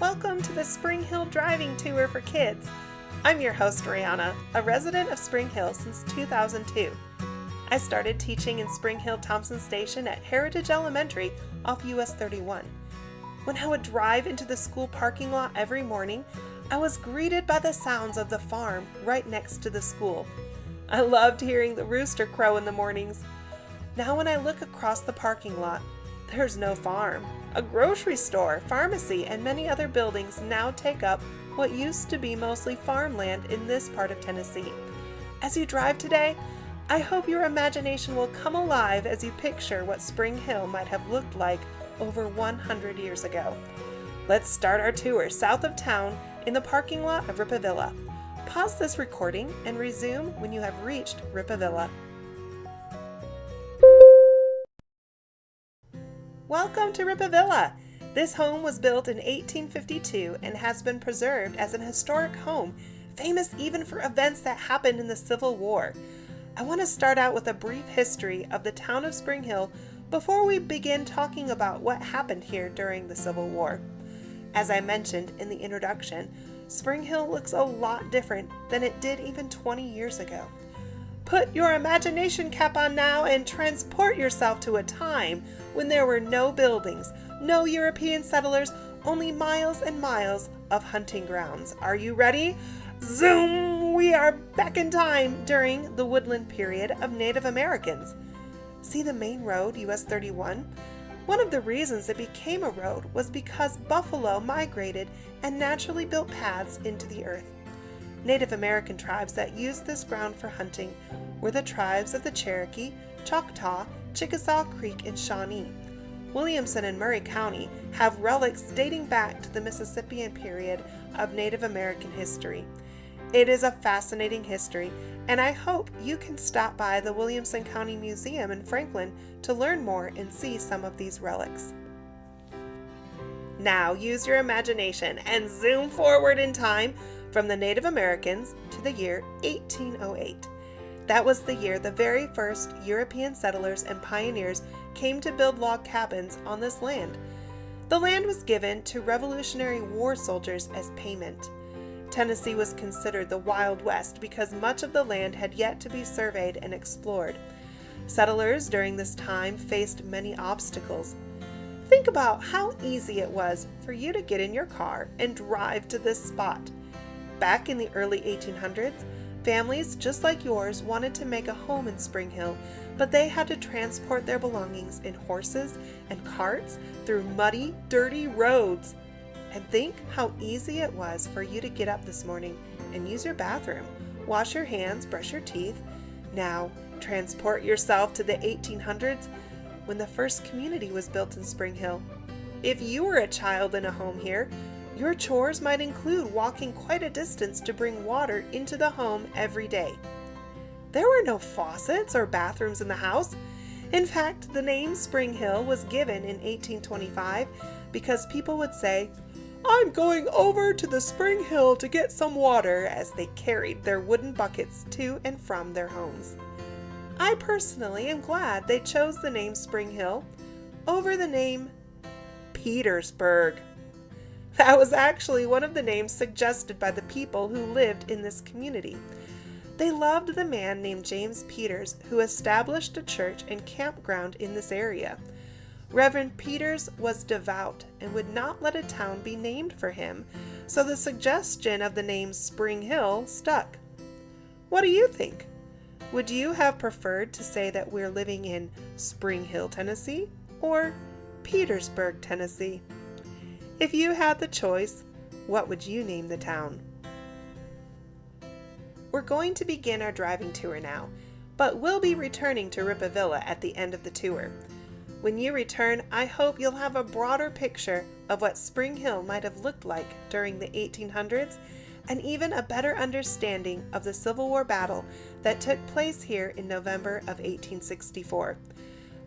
Welcome to the Spring Hill Driving Tour for Kids. I'm your host, Rihanna, a resident of Spring Hill since 2002. I started teaching in Spring Hill Thompson Station at Heritage Elementary off US 31. When I would drive into the school parking lot every morning, I was greeted by the sounds of the farm right next to the school. I loved hearing the rooster crow in the mornings. Now when I look across the parking lot, there's no farm. A grocery store, pharmacy, and many other buildings now take up what used to be mostly farmland in this part of Tennessee. As you drive today, I hope your imagination will come alive as you picture what Spring Hill might have looked like over 100 years ago. Let's start our tour south of town in the parking lot of Ripavilla. Pause this recording and resume when you have reached Ripavilla. Welcome to Ripavilla. This home was built in 1852 and has been preserved as an historic home, famous even for events that happened in the Civil War. I want to start out with a brief history of the town of Spring Hill before we begin talking about what happened here during the Civil War. As I mentioned in the introduction, Spring Hill looks a lot different than it did even 20 years ago. Put your imagination cap on now and transport yourself to a time when there were no buildings, no European settlers, only miles and miles of hunting grounds. Are you ready? Zoom! We are back in time during the woodland period of Native Americans. See the main road, US 31? One of the reasons it became a road was because buffalo migrated and naturally built paths into the earth. Native American tribes that used this ground for hunting were the tribes of the Cherokee, Choctaw, Chickasaw Creek, and Shawnee. Williamson and Murray County have relics dating back to the Mississippian period of Native American history. It is a fascinating history, and I hope you can stop by the Williamson County Museum in Franklin to learn more and see some of these relics. Now use your imagination and zoom forward in time from the Native Americans to the year 1808. That was the year the very first European settlers and pioneers came to build log cabins on this land. The land was given to Revolutionary War soldiers as payment. Tennessee was considered the Wild West because much of the land had yet to be surveyed and explored. Settlers during this time faced many obstacles. Think about how easy it was for you to get in your car and drive to this spot. Back in the early 1800s, families just like yours wanted to make a home in Spring Hill, but they had to transport their belongings in horses and carts through muddy, dirty roads. And think how easy it was for you to get up this morning and use your bathroom, wash your hands, brush your teeth. Now, transport yourself to the 1800s when the first community was built in Spring Hill. If you were a child in a home here, your chores might include walking quite a distance to bring water into the home every day. There were no faucets or bathrooms in the house. In fact, the name Spring Hill was given in 1825 because people would say, "I'm going over to the Spring Hill to get some water," as they carried their wooden buckets to and from their homes. I personally am glad they chose the name Spring Hill over the name Petersburg. That was actually one of the names suggested by the people who lived in this community. They loved the man named James Peters who established a church and campground in this area. Reverend Peters was devout and would not let a town be named for him, so the suggestion of the name Spring Hill stuck. What do you think? Would you have preferred to say that we're living in Spring Hill, Tennessee, or Petersburg, Tennessee? If you had the choice, what would you name the town? We're going to begin our driving tour now, but we'll be returning to Ripavilla at the end of the tour. When you return, I hope you'll have a broader picture of what Spring Hill might have looked like during the 1800s and even a better understanding of the Civil War battle that took place here in November of 1864.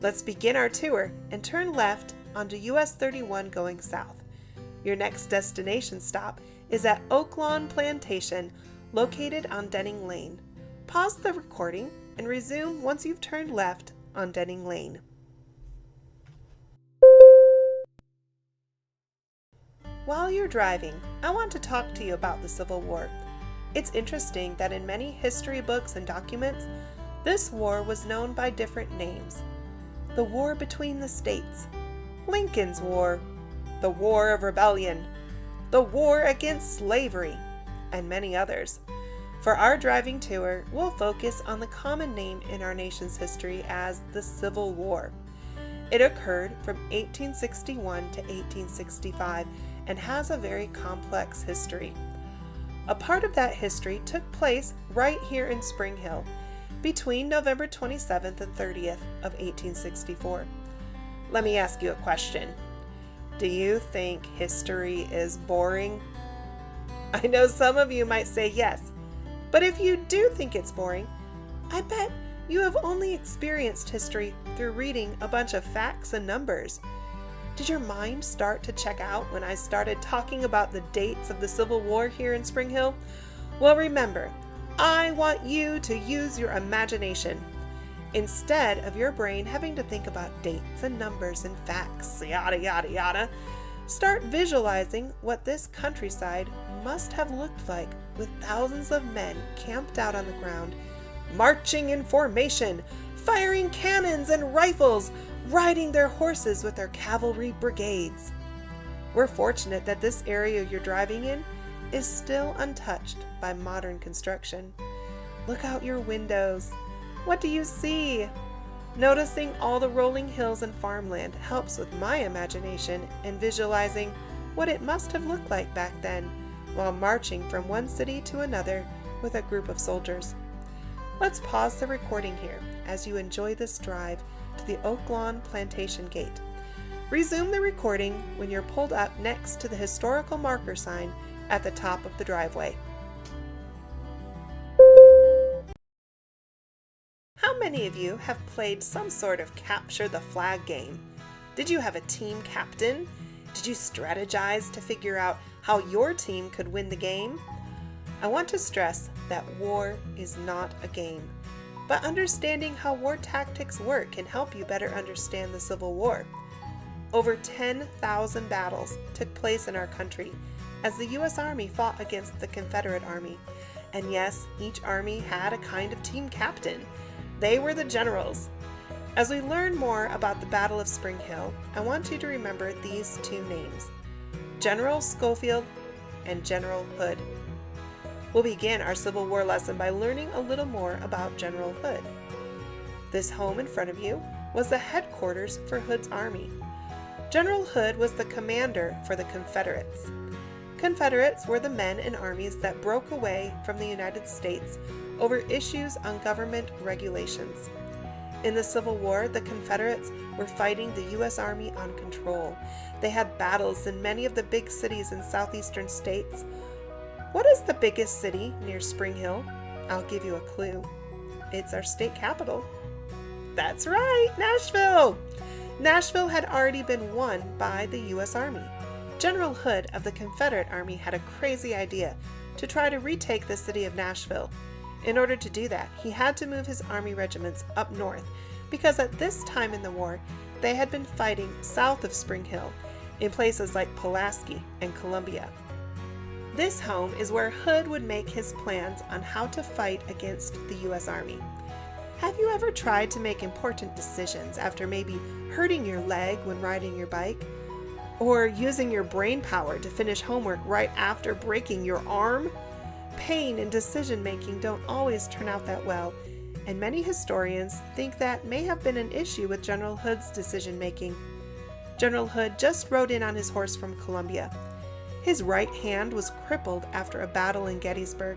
Let's begin our tour and turn left onto US 31 going south. Your next destination stop is at Oakland Plantation, located on Denning Lane. Pause the recording and resume once you've turned left on Denning Lane. While you're driving, I want to talk to you about the Civil War. It's interesting that in many history books and documents, this war was known by different names. The War Between the States, Lincoln's War, the War of Rebellion, the War Against Slavery, and many others. For our driving tour, we'll focus on the common name in our nation's history as the Civil War. It occurred from 1861 to 1865 and has a very complex history. A part of that history took place right here in Spring Hill between November 27th and 30th of 1864. Let me ask you a question. Do you think history is boring? I know some of you might say yes, but if you do think it's boring, I bet you have only experienced history through reading a bunch of facts and numbers. Did your mind start to check out when I started talking about the dates of the Civil War here in Spring Hill? Well, remember, I want you to use your imagination. Instead of your brain having to think about dates and numbers and facts, yada yada yada, start visualizing what this countryside must have looked like with thousands of men camped out on the ground, marching in formation, firing cannons and rifles, riding their horses with their cavalry brigades. We're fortunate that this area you're driving in is still untouched by modern construction. Look out your windows. What do you see? Noticing all the rolling hills and farmland helps with my imagination in visualizing what it must have looked like back then while marching from one city to another with a group of soldiers. Let's pause the recording here as you enjoy this drive to the Oakland Plantation gate. Resume the recording when you're pulled up next to the historical marker sign at the top of the driveway. How many of you have played some sort of capture the flag game? Did you have a team captain? Did you strategize to figure out how your team could win the game? I want to stress that war is not a game, but understanding how war tactics work can help you better understand the Civil War. Over 10,000 battles took place in our country as the U.S. Army fought against the Confederate Army. And yes, each army had a kind of team captain. They were the generals. As we learn more about the Battle of Spring Hill, I want you to remember these two names, General Schofield and General Hood. We'll begin our Civil War lesson by learning a little more about General Hood. This home in front of you was the headquarters for Hood's army. General Hood was the commander for the Confederates. Confederates were the men and armies that broke away from the United States over issues on government regulations. In the Civil War, the Confederates were fighting the U.S. Army on control. They had battles in many of the big cities in southeastern states. What is the biggest city near Spring Hill? I'll give you a clue. It's our state capital. That's right, Nashville! Nashville had already been won by the U.S. Army. General Hood of the Confederate Army had a crazy idea to try to retake the city of Nashville. In order to do that, he had to move his army regiments up north because at this time in the war, they had been fighting south of Spring Hill in places like Pulaski and Columbia. This home is where Hood would make his plans on how to fight against the U.S. Army. Have you ever tried to make important decisions after maybe hurting your leg when riding your bike? Or using your brain power to finish homework right after breaking your arm? Pain and decision making don't always turn out that well, and many historians think that may have been an issue with General Hood's decision making. General Hood just rode in on his horse from Columbia. His right hand was crippled after a battle in Gettysburg.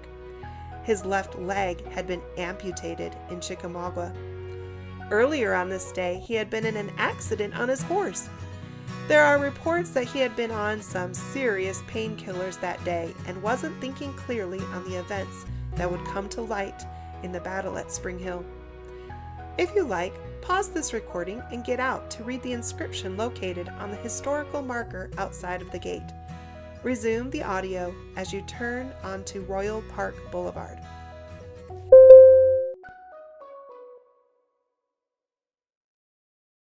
His left leg had been amputated in Chickamauga. Earlier on this day, he had been in an accident on his horse. There are reports that he had been on some serious painkillers that day and wasn't thinking clearly on the events that would come to light in the battle at Spring Hill. If you like, pause this recording and get out to read the inscription located on the historical marker outside of the gate. Resume the audio as you turn onto Royal Park Boulevard.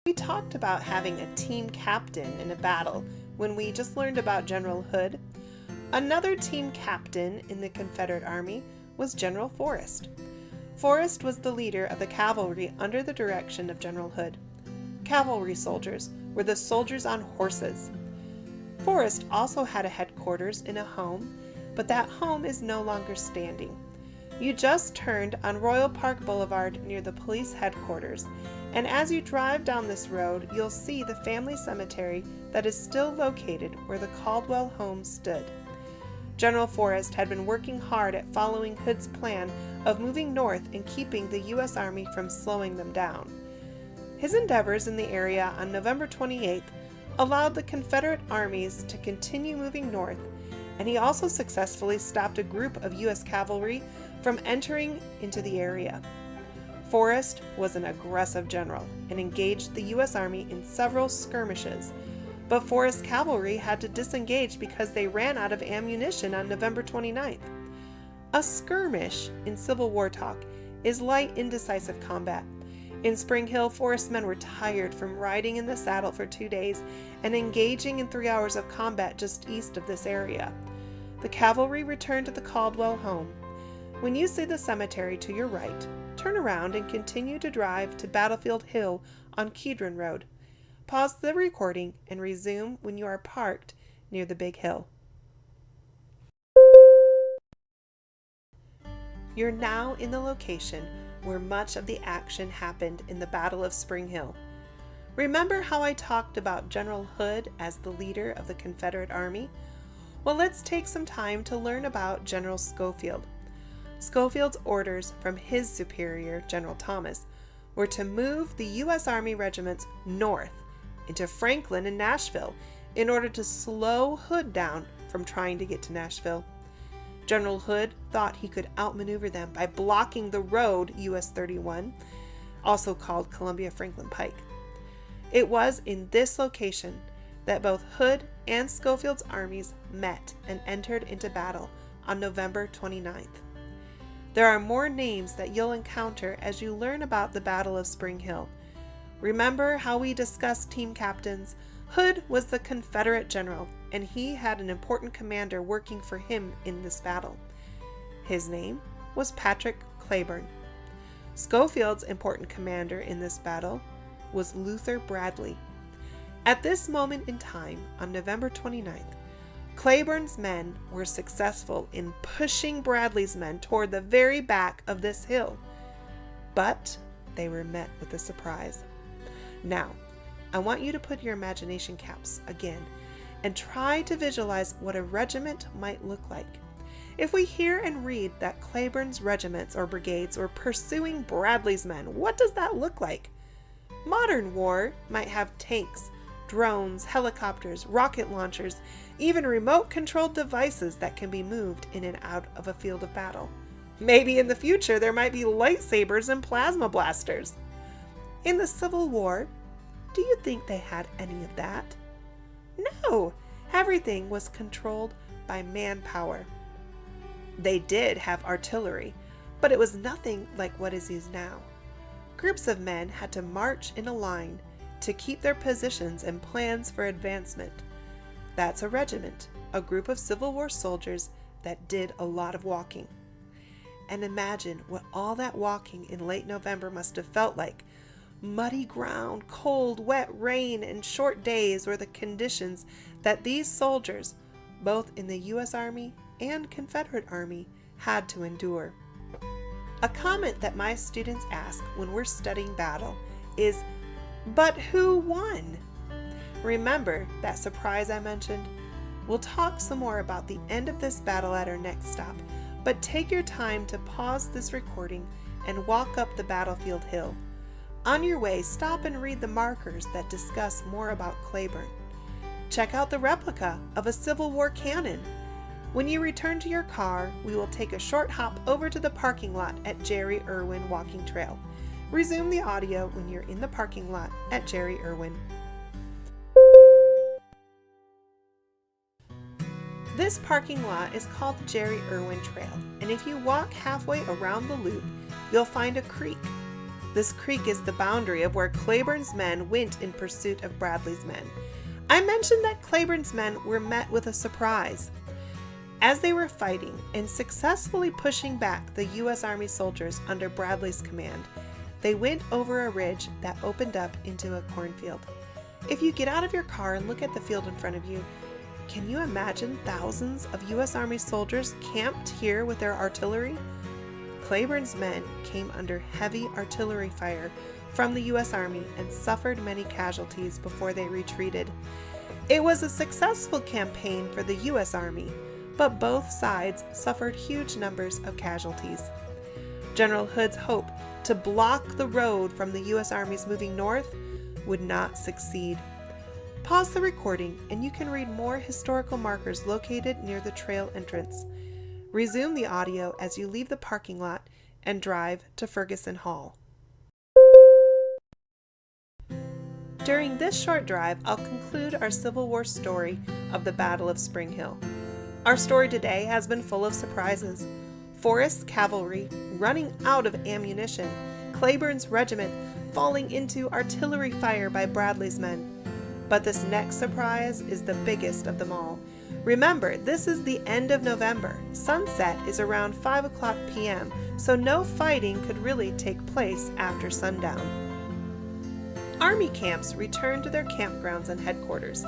We talked about having a team captain in a battle when we just learned about General Hood, another team captain in the Confederate Army was General Forrest. Forrest was the leader of the cavalry under the direction of General Hood. Cavalry soldiers were the soldiers on horses. Forrest also had a headquarters in a home, but that home is no longer standing. You just turned on Royal Park Boulevard near the police headquarters, and as you drive down this road, you'll see the family cemetery that is still located where the Caldwell home stood. General Forrest had been working hard at following Hood's plan of moving north and keeping the U.S. Army from slowing them down. His endeavors in the area on November 28th allowed the Confederate armies to continue moving north, and he also successfully stopped a group of U.S. cavalry from entering into the area. Forrest was an aggressive general and engaged the U.S. Army in several skirmishes, but Forrest's cavalry had to disengage because they ran out of ammunition on November 29th. A skirmish in Civil War talk is light, indecisive combat. In Spring Hill, Forrest's men were tired from riding in the saddle for 2 days and engaging in 3 hours of combat just east of this area. The cavalry returned to the Caldwell home. When you see the cemetery to your right, turn around and continue to drive to Battlefield Hill on Kedron Road. Pause the recording and resume when you are parked near the big hill. You're now in the location where much of the action happened in the Battle of Spring Hill. Remember how I talked about General Hood as the leader of the Confederate Army? Well, let's take some time to learn about General Schofield. Schofield's orders from his superior, General Thomas, were to move the U.S. Army regiments north into Franklin and Nashville in order to slow Hood down from trying to get to Nashville. General Hood thought he could outmaneuver them by blocking the road US 31, also called Columbia-Franklin Pike. It was in this location that both Hood and Schofield's armies met and entered into battle on November 29th. There are more names that you'll encounter as you learn about the Battle of Spring Hill. Remember how we discussed team captains? Hood was the Confederate general, and he had an important commander working for him in this battle. His name was Patrick Cleburne. Schofield's important commander in this battle was Luther Bradley. At this moment in time, on November 29th, Cleburne's men were successful in pushing Bradley's men toward the very back of this hill, but they were met with a surprise. Now, I want you to put your imagination caps again and try to visualize what a regiment might look like. If we hear and read that Cleburne's regiments or brigades were pursuing Bradley's men, what does that look like? Modern war might have tanks, drones, helicopters, rocket launchers, even remote-controlled devices that can be moved in and out of a field of battle. Maybe in the future there might be lightsabers and plasma blasters. In the Civil War, do you think they had any of that? No, everything was controlled by manpower. They did have artillery, but it was nothing like what is used now. Groups of men had to march in a line to keep their positions and plans for advancement. That's a regiment, a group of Civil War soldiers that did a lot of walking. And imagine what all that walking in late November must have felt like. Muddy ground, cold, wet rain, and short days were the conditions that these soldiers, both in the U.S. Army and Confederate Army, had to endure. A comment that my students ask when we're studying battle is, "But who won?" Remember that surprise I mentioned? We'll talk some more about the end of this battle at our next stop, but take your time to pause this recording and walk up the battlefield hill. On your way, stop and read the markers that discuss more about Cleburne. Check out the replica of a Civil War cannon. When you return to your car, we will take a short hop over to the parking lot at Jerry Erwin Walking Trail. Resume the audio when you're in the parking lot at Jerry Erwin. This parking lot is called the Jerry Erwin Trail, and if you walk halfway around the loop, you'll find a creek. This creek is the boundary of where Cleburne's men went in pursuit of Bradley's men. I mentioned that Claiborne's men were met with a surprise. As they were fighting and successfully pushing back the U.S. Army soldiers under Bradley's command, they went over a ridge that opened up into a cornfield. If you get out of your car and look at the field in front of you, can you imagine thousands of U.S. Army soldiers camped here with their artillery? Claiborne's men came under heavy artillery fire from the U.S. Army and suffered many casualties before they retreated. It was a successful campaign for the U.S. Army, but both sides suffered huge numbers of casualties. General Hood's hope to block the road from the U.S. Armies moving north would not succeed. Pause the recording and you can read more historical markers located near the trail entrance. Resume the audio as you leave the parking lot and drive to Ferguson Hall. During this short drive, I'll conclude our Civil War story of the Battle of Spring Hill. Our story today has been full of surprises. Forrest's cavalry running out of ammunition, Claiborne's regiment falling into artillery fire by Bradley's men. But this next surprise is the biggest of them all. Remember, this is the end of November. Sunset is around 5 p.m., so no fighting could really take place after sundown. Army camps returned to their campgrounds and headquarters.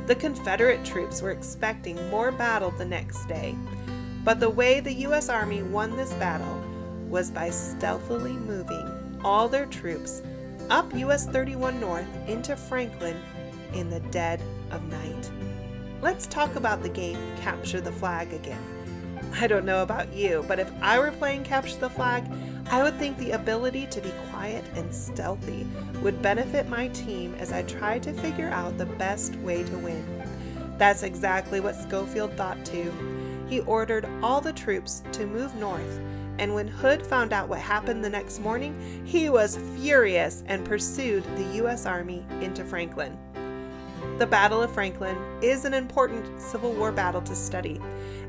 The Confederate troops were expecting more battle the next day, but the way the U.S. Army won this battle was by stealthily moving all their troops up US 31 North into Franklin in the dead of night. Let's talk about the game Capture the Flag again. I don't know about you, but if I were playing Capture the Flag, I would think the ability to be quiet and stealthy would benefit my team as I tried to figure out the best way to win. That's exactly what Schofield thought too. He ordered all the troops to move north, and when Hood found out what happened the next morning, he was furious and pursued the U.S. Army into Franklin. The Battle of Franklin is an important Civil War battle to study,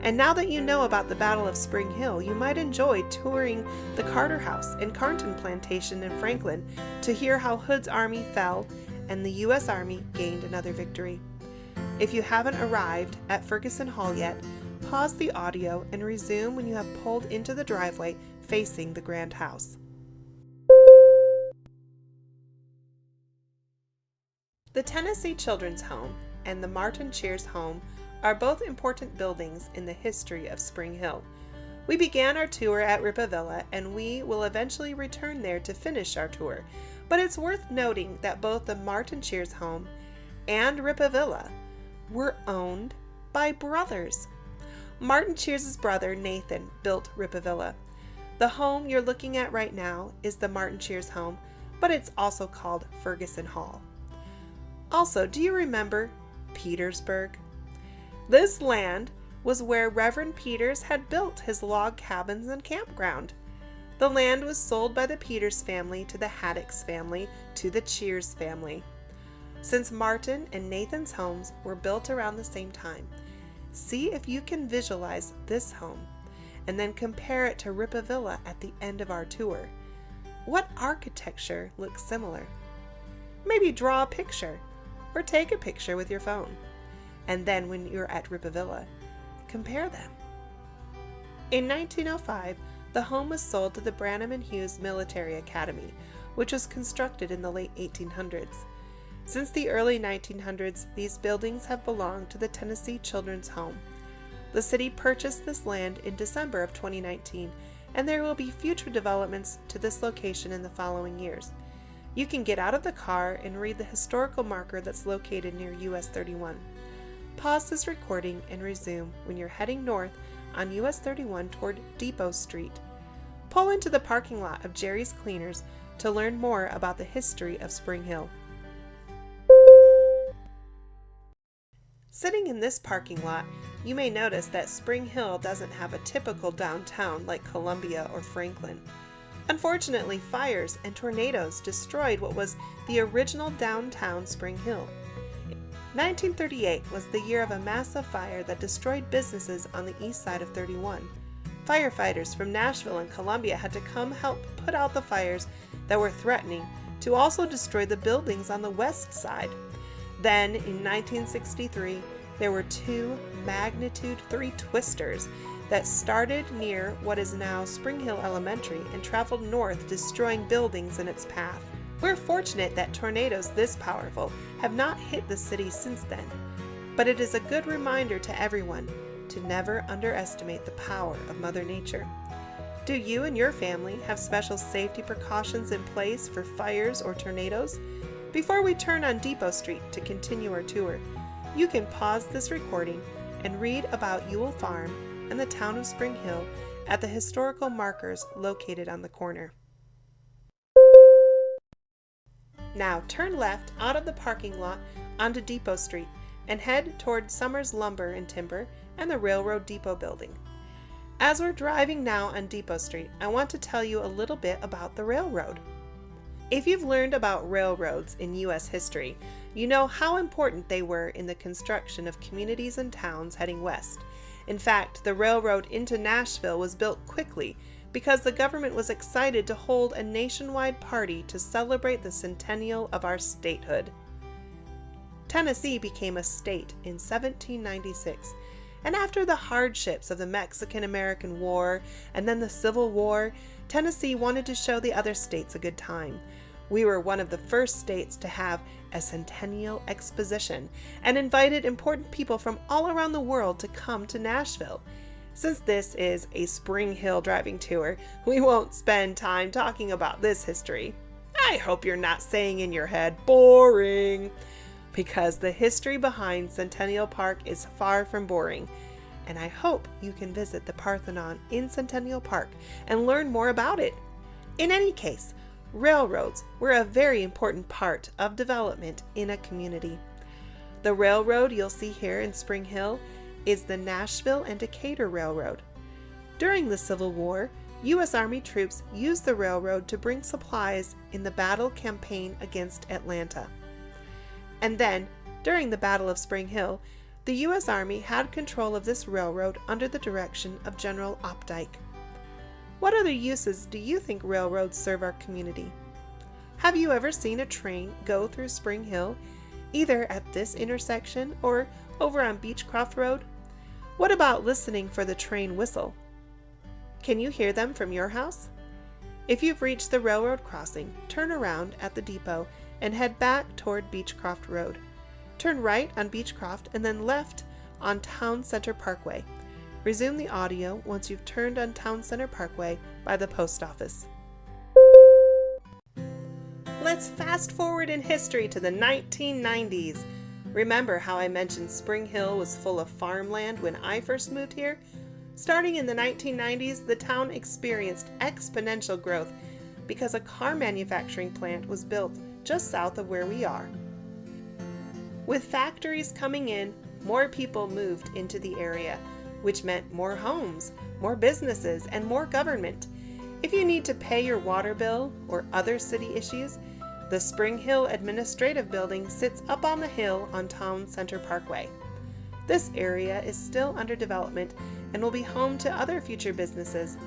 and now that you know about the Battle of Spring Hill, you might enjoy touring the Carter House and Saturn Plantation in Franklin to hear how Hood's army fell and the U.S. Army gained another victory. If you haven't arrived at Ferguson Hall yet, pause the audio and resume when you have pulled into the driveway facing the Grand House. The Tennessee Children's Home and the Martin Cheers Home are both important buildings in the history of Spring Hill. We began our tour at Rippavilla, and we will eventually return there to finish our tour, but it's worth noting that both the Martin Cheers Home and Rippavilla were owned by brothers. Martin Cheers' brother Nathan built Rippavilla. The home you're looking at right now is the Martin Cheers home, but it's also called Ferguson Hall. Also, do you remember Petersburg? This land was where Reverend Peters had built his log cabins and campground. The land was sold by the Peters family to the Haddocks family to the Cheers family. Since Martin and Nathan's homes were built around the same time, see if you can visualize this home and then compare it to Rippavilla at the end of our tour. What architecture looks similar? Maybe draw a picture or take a picture with your phone. And then when you're at Rippavilla, compare them. In 1905, the home was sold to the Branham and Hughes Military Academy, which was constructed in the late 1800s. Since the early 1900s, these buildings have belonged to the Tennessee Children's Home. The city purchased this land in December of 2019, and there will be future developments to this location in the following years. You can get out of the car and read the historical marker that's located near US 31. Pause this recording and resume when you're heading north on US 31 toward Depot Street. Pull into the parking lot of Jerry's Cleaners to learn more about the history of Spring Hill. Sitting in this parking lot, you may notice that Spring Hill doesn't have a typical downtown like Columbia or Franklin. Unfortunately, fires and tornadoes destroyed what was the original downtown Spring Hill. 1938 was the year of a massive fire that destroyed businesses on the east side of 31. Firefighters from Nashville and Columbia had to come help put out the fires that were threatening to also destroy the buildings on the west side. Then, in 1963, there were two magnitude 3 twisters that started near what is now Spring Hill Elementary and traveled north, destroying buildings in its path. We're fortunate that tornadoes this powerful have not hit the city since then, but it is a good reminder to everyone to never underestimate the power of Mother Nature. Do you and your family have special safety precautions in place for fires or tornadoes? Before we turn on Depot Street to continue our tour, you can pause this recording and read about Ewell Farm and the town of Spring Hill at the historical markers located on the corner. Now turn left out of the parking lot onto Depot Street and head toward Summers Lumber and Timber and the Railroad Depot building. As we're driving now on Depot Street, I want to tell you a little bit about the railroad. If you've learned about railroads in U.S. history, you know how important they were in the construction of communities and towns heading west. In fact, the railroad into Nashville was built quickly because the government was excited to hold a nationwide party to celebrate the centennial of our statehood. Tennessee became a state in 1796, and after the hardships of the Mexican-American War and then the Civil War, Tennessee wanted to show the other states a good time. We were one of the first states to have a centennial exposition and invited important people from all around the world to come to Nashville. Since this is a Spring Hill driving tour, we won't spend time talking about this history. I hope you're not saying in your head, boring, because the history behind Centennial Park is far from boring, and I hope you can visit the Parthenon in Centennial Park and learn more about it. In any case, railroads were a very important part of development in a community. The railroad you'll see here in Spring Hill is the Nashville and Decatur Railroad. During the Civil War, U.S. Army troops used the railroad to bring supplies in the battle campaign against Atlanta. And then, during the Battle of Spring Hill, the U.S. Army had control of this railroad under the direction of General Opdyke. What other uses do you think railroads serve our community? Have you ever seen a train go through Spring Hill, either at this intersection or over on Beechcroft Road? What about listening for the train whistle? Can you hear them from your house? If you've reached the railroad crossing, turn around at the depot and head back toward Beechcroft Road. Turn right on Beechcroft and then left on Town Center Parkway. Resume the audio once you've turned on Town Center Parkway by the post office. Let's fast forward in history to the 1990s. Remember how I mentioned Spring Hill was full of farmland when I first moved here? Starting in the 1990s, the town experienced exponential growth because a car manufacturing plant was built just south of where we are. With factories coming in, more people moved into the area, which meant more homes, more businesses, and more government. If you need to pay your water bill or other city issues, the Spring Hill Administrative Building sits up on the hill on Town Center Parkway. This area is still under development and will be home to other future businesses.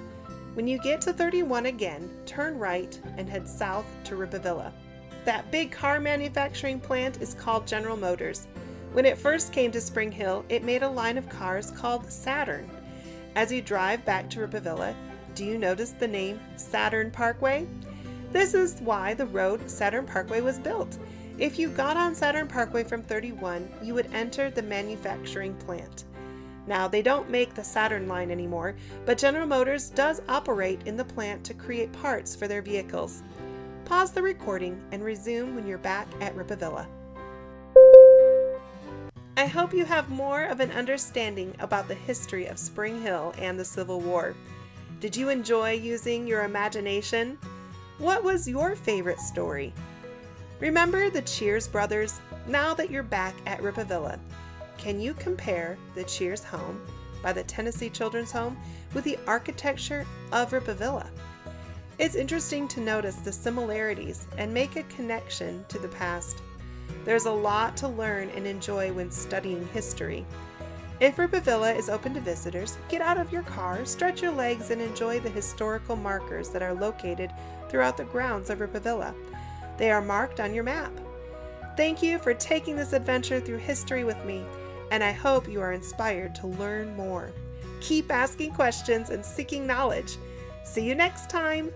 When you get to 31 again, turn right and head south to Rippavilla. That big car manufacturing plant is called General Motors. When it first came to Spring Hill, it made a line of cars called Saturn. As you drive back to Rippavilla, do you notice the name Saturn Parkway? This is why the road Saturn Parkway was built. If you got on Saturn Parkway from 31, you would enter the manufacturing plant. Now, they don't make the Saturn line anymore, but General Motors does operate in the plant to create parts for their vehicles. Pause the recording and resume when you're back at Rippavilla. I hope you have more of an understanding about the history of Spring Hill and the Civil War. Did you enjoy using your imagination? What was your favorite story? Remember the Cheers brothers? Now that you're back at Rippavilla, can you compare the Cheers home by the Tennessee Children's Home with the architecture of Rippavilla? It's interesting to notice the similarities and make a connection to the past. There's a lot to learn and enjoy when studying history. If Rippavilla is open to visitors, get out of your car, stretch your legs, and enjoy the historical markers that are located throughout the grounds of Rippavilla. They are marked on your map. Thank you for taking this adventure through history with me, and I hope you are inspired to learn more. Keep asking questions and seeking knowledge. See you next time.